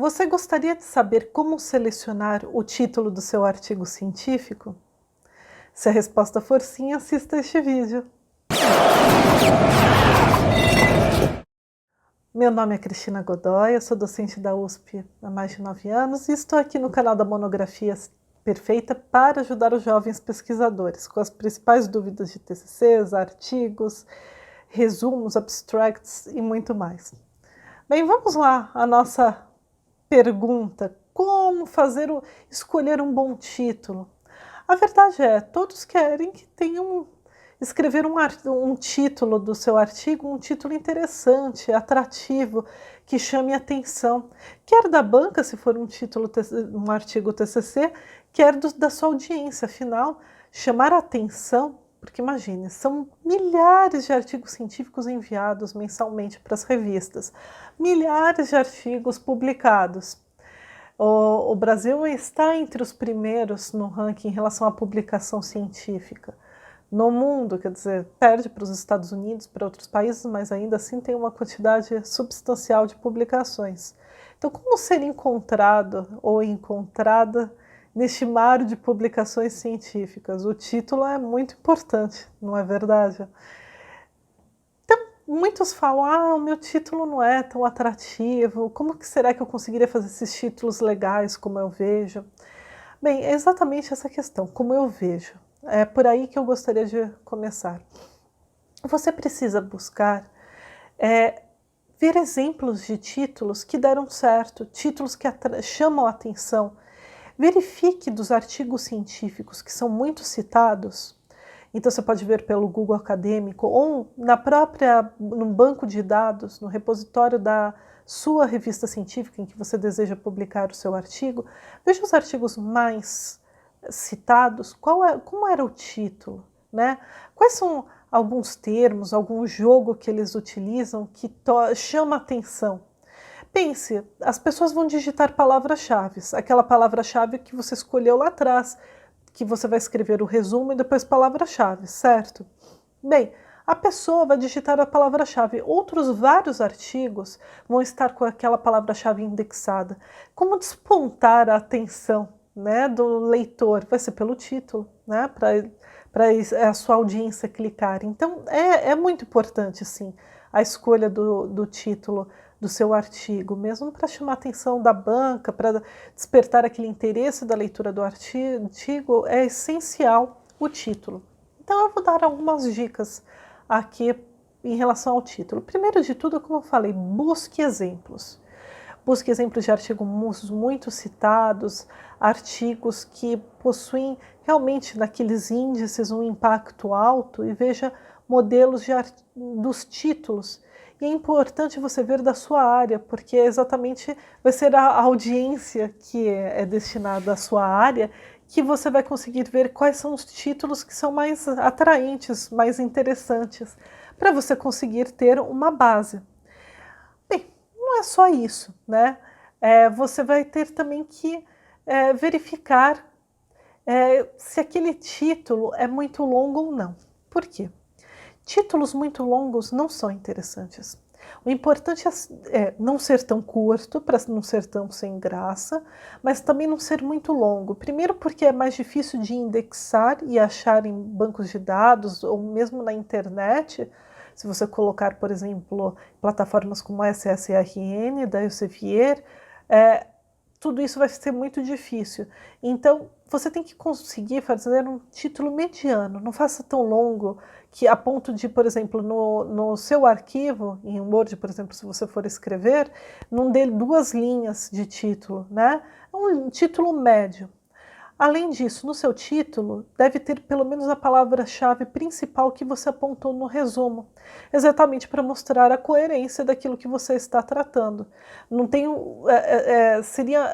Você gostaria de saber como selecionar o título do seu artigo científico? Se a resposta for sim, assista este vídeo. Meu nome é Cristina Godoy, eu sou docente da USP há mais de 9 anos e estou aqui no canal da Monografia Perfeita para ajudar os jovens pesquisadores com as principais dúvidas de TCCs, artigos, resumos, abstracts e muito mais. Bem, vamos lá, a nossa pergunta: como escolher um bom título? A verdade é, todos querem que escrever um título do seu artigo, um título interessante, atrativo, que chame atenção, quer da banca, se for um artigo TCC, quer da sua audiência. Afinal, chamar a atenção, porque imagine, são milhares de artigos científicos enviados mensalmente para as revistas, milhares de artigos publicados. O Brasil está entre os primeiros no ranking em relação à publicação científica. No mundo, quer dizer, perde para os Estados Unidos, para outros países, mas ainda assim tem uma quantidade substancial de publicações. Então, como ser encontrado ou encontrada neste mar de publicações científicas? O título é muito importante, não é verdade? Muitos falam, o meu título não é tão atrativo, como que será que eu conseguiria fazer esses títulos legais como eu vejo? Bem, é exatamente essa questão, como eu vejo. É por aí que eu gostaria de começar. Você precisa buscar ver exemplos de títulos que deram certo, títulos que chamam a atenção. Verifique dos artigos científicos que são muito citados. Então você pode ver pelo Google Acadêmico ou no banco de dados, no repositório da sua revista científica em que você deseja publicar o seu artigo. Veja os artigos mais citados, como era o título, né? Quais são alguns termos, algum jogo que eles utilizam que chama atenção. Pense, as pessoas vão digitar palavras-chave, aquela palavra-chave que você escolheu lá atrás, que você vai escrever o resumo e depois palavra-chave, certo? Bem, a pessoa vai digitar a palavra-chave. Outros vários artigos vão estar com aquela palavra-chave indexada. Como despontar a atenção, né, do leitor? Vai ser pelo título, né, para a sua audiência clicar. Então, é muito importante, sim, a escolha do título do seu artigo, mesmo para chamar a atenção da banca, para despertar aquele interesse da leitura do artigo, é essencial o título. Então eu vou dar algumas dicas aqui em relação ao título. Primeiro de tudo, como eu falei, busque exemplos. Busque exemplos de artigos muito citados, artigos que possuem realmente naqueles índices um impacto alto e veja modelos dos títulos. E é importante você ver da sua área, porque exatamente vai ser a audiência que é destinada à sua área que você vai conseguir ver quais são os títulos que são mais atraentes, mais interessantes, para você conseguir ter uma base. Bem, não é só isso, né? Você vai ter também que verificar se aquele título é muito longo ou não. Por quê? Títulos muito longos não são interessantes. O importante é não ser tão curto, para não ser tão sem graça, mas também não ser muito longo. Primeiro porque é mais difícil de indexar e achar em bancos de dados, ou mesmo na internet. Se você colocar, por exemplo, plataformas como a SSRN, da Elsevier, tudo isso vai ser muito difícil. Então, você tem que conseguir fazer um título mediano, não faça tão longo que a ponto de, por exemplo, no seu arquivo, em Word, por exemplo, se você for escrever, não dê 2 linhas de título, né? É um título médio. Além disso, no seu título, deve ter pelo menos a palavra-chave principal que você apontou no resumo, exatamente para mostrar a coerência daquilo que você está tratando. Não tem, seria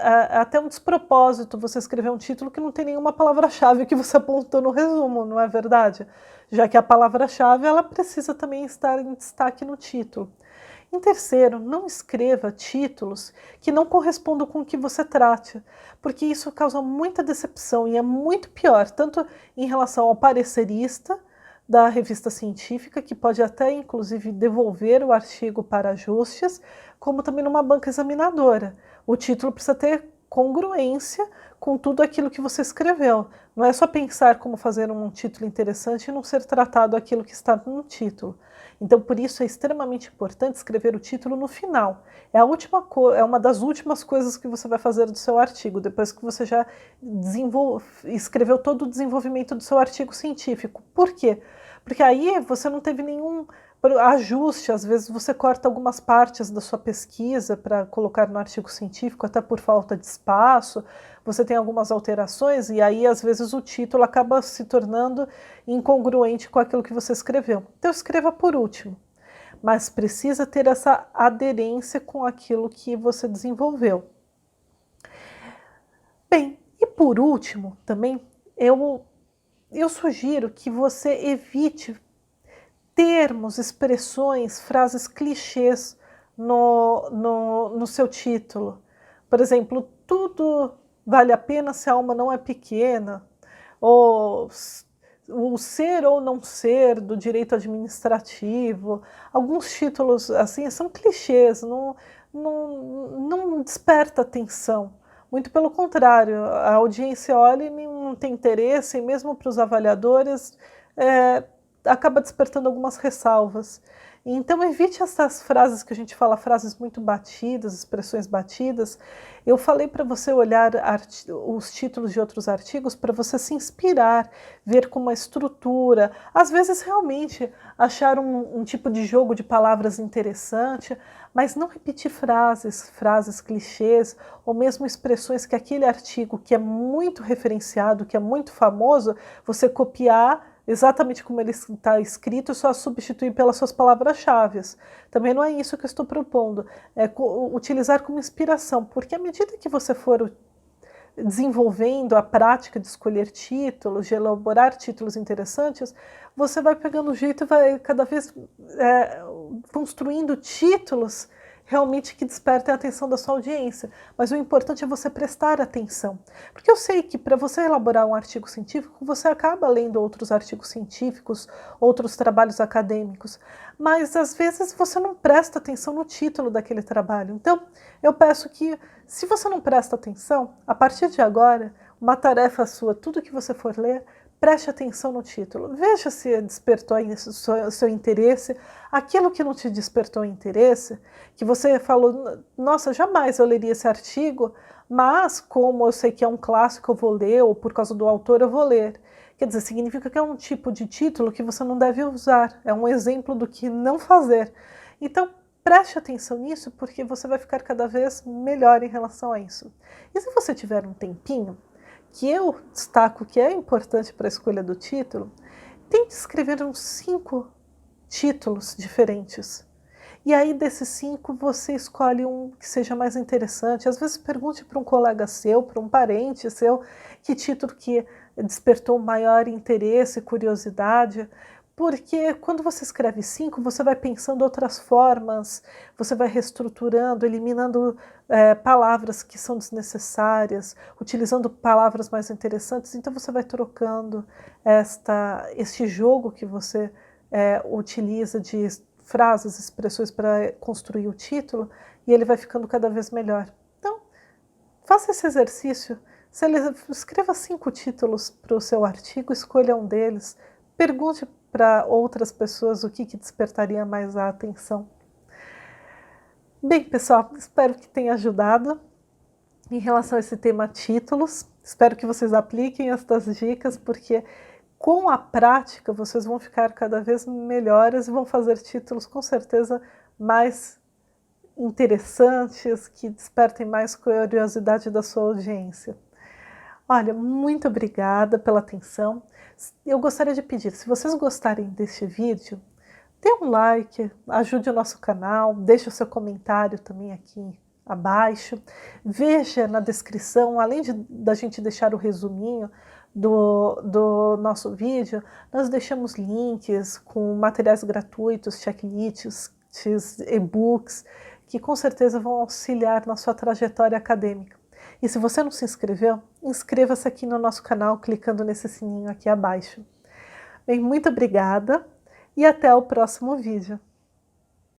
até um despropósito você escrever um título que não tem nenhuma palavra-chave que você apontou no resumo, não é verdade? Já que a palavra-chave ela precisa também estar em destaque no título. Em terceiro, não escreva títulos que não correspondam com o que você trate, porque isso causa muita decepção e é muito pior, tanto em relação ao parecerista, da revista científica, que pode até inclusive devolver o artigo para ajustes, como também numa banca examinadora. O título precisa ter congruência com tudo aquilo que você escreveu. Não é só pensar como fazer um título interessante e não ser tratado aquilo que está no título. Então, por isso é extremamente importante escrever o título no final. É uma das últimas coisas que você vai fazer do seu artigo, depois que você já escreveu todo o desenvolvimento do seu artigo científico. Por quê? Porque aí você não teve nenhum ajuste, às vezes você corta algumas partes da sua pesquisa para colocar no artigo científico, até por falta de espaço, você tem algumas alterações e aí às vezes o título acaba se tornando incongruente com aquilo que você escreveu. Então escreva por último, mas precisa ter essa aderência com aquilo que você desenvolveu. Bem, e por último também, eu sugiro que você evite termos, expressões, frases clichês no seu título. Por exemplo, tudo vale a pena se a alma não é pequena, ou o ser ou não ser do direito administrativo. Alguns títulos assim são clichês, não desperta atenção. Muito pelo contrário, a audiência olha e não tem interesse, e mesmo para os avaliadores, acaba despertando algumas ressalvas. Então evite essas frases que a gente fala, frases muito batidas, expressões batidas. Eu falei para você olhar os títulos de outros artigos para você se inspirar, ver como a estrutura, às vezes realmente achar um tipo de jogo de palavras interessante, mas não repetir frases clichês, ou mesmo expressões que aquele artigo que é muito referenciado, que é muito famoso, você copiar exatamente como ele está escrito, só substituir pelas suas palavras-chave. Também não é isso que eu estou propondo, é utilizar como inspiração, porque à medida que você for desenvolvendo a prática de escolher títulos, de elaborar títulos interessantes, você vai pegando o jeito e vai cada vez construindo títulos realmente que despertem a atenção da sua audiência. Mas o importante é você prestar atenção. Porque eu sei que para você elaborar um artigo científico, você acaba lendo outros artigos científicos, outros trabalhos acadêmicos, mas às vezes você não presta atenção no título daquele trabalho. Então, eu peço que, se você não presta atenção, a partir de agora, uma tarefa sua, tudo que você for ler, preste atenção no título. Veja se despertou seu interesse, aquilo que não te despertou interesse, que você falou, nossa, jamais eu leria esse artigo, mas como eu sei que é um clássico, eu vou ler, ou por causa do autor eu vou ler. Quer dizer, significa que é um tipo de título que você não deve usar, é um exemplo do que não fazer. Então, preste atenção nisso, porque você vai ficar cada vez melhor em relação a isso. E se você tiver um tempinho, que eu destaco que é importante para a escolha do título, tente escrever uns 5 títulos diferentes. E aí, desses 5, você escolhe um que seja mais interessante. Às vezes, pergunte para um colega seu, para um parente seu, que título que despertou maior interesse, curiosidade. Porque quando você escreve 5, você vai pensando outras formas, você vai reestruturando, eliminando palavras que são desnecessárias, utilizando palavras mais interessantes. Então você vai trocando este jogo que você utiliza de frases, expressões para construir o título, e ele vai ficando cada vez melhor. Então, faça esse exercício, escreva 5 títulos para o seu artigo, escolha um deles, pergunte para outras pessoas o que despertaria mais a atenção. Bem, pessoal, espero que tenha ajudado em relação a esse tema títulos. Espero que vocês apliquem estas dicas, porque com a prática vocês vão ficar cada vez melhores e vão fazer títulos com certeza mais interessantes, que despertem mais curiosidade da sua audiência. Olha, muito obrigada pela atenção. Eu gostaria de pedir, se vocês gostarem deste vídeo, dê um like, ajude o nosso canal, deixe o seu comentário também aqui abaixo. Veja na descrição, além da gente deixar o resuminho do nosso vídeo, nós deixamos links com materiais gratuitos, checklists, e-books, que com certeza vão auxiliar na sua trajetória acadêmica. E se você não se inscreveu, inscreva-se aqui no nosso canal, clicando nesse sininho aqui abaixo. Bem, muito obrigada e até o próximo vídeo.